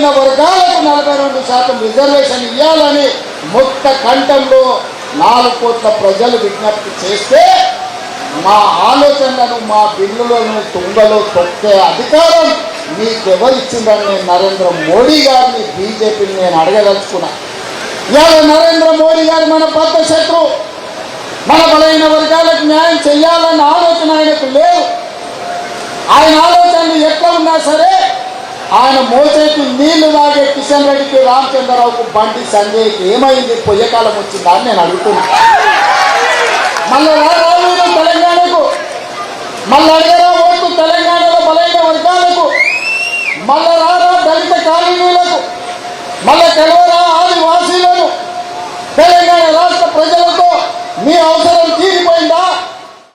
బలహీన వర్గాలకు 42% రిజర్వేషన్ ఇవ్వాలని ముక్త కంఠంలో 4 కోట్ల ప్రజలు విజ్ఞప్తి చేస్తే మా ఆలోచనలను మా బిల్లులను తుంగలో తొక్కే అధికారం మీకెవరిచ్చిందని నేను నరేంద్ర మోడీ గారిని బీజేపీని నేను అడగదలుచుకున్నా. ఇవాళ నరేంద్ర మోడీ గారు మన పెద్ద శత్రువు. మన బలహీన వర్గాలకు న్యాయం చేయాలన్న ఆలోచన ఆయనకు లేదు. ఆయన ఆలోచనలు ఎట్లా ఉన్నా సరే ఆయన మోచేతి నీళ్లు తాగే కిషన్ రెడ్డికి, రామచంద్రరావుకు, బండి సంజయ్కి ఏమైంది? పొయ్యకాలం వచ్చిందా అని నేను అడుగుతున్నా. మళ్ళీ రావు తెలంగాణకు, మళ్ళీ అడిగరా ఓటు తెలంగాణలో బలహీన వర్గాలకు, మళ్ళీ రారా దళిత కాలనీలకు, మళ్ళీ తెలవరా ఆదివాసీలను, తెలంగాణ రాష్ట్ర ప్రజలతో మీ అవసరం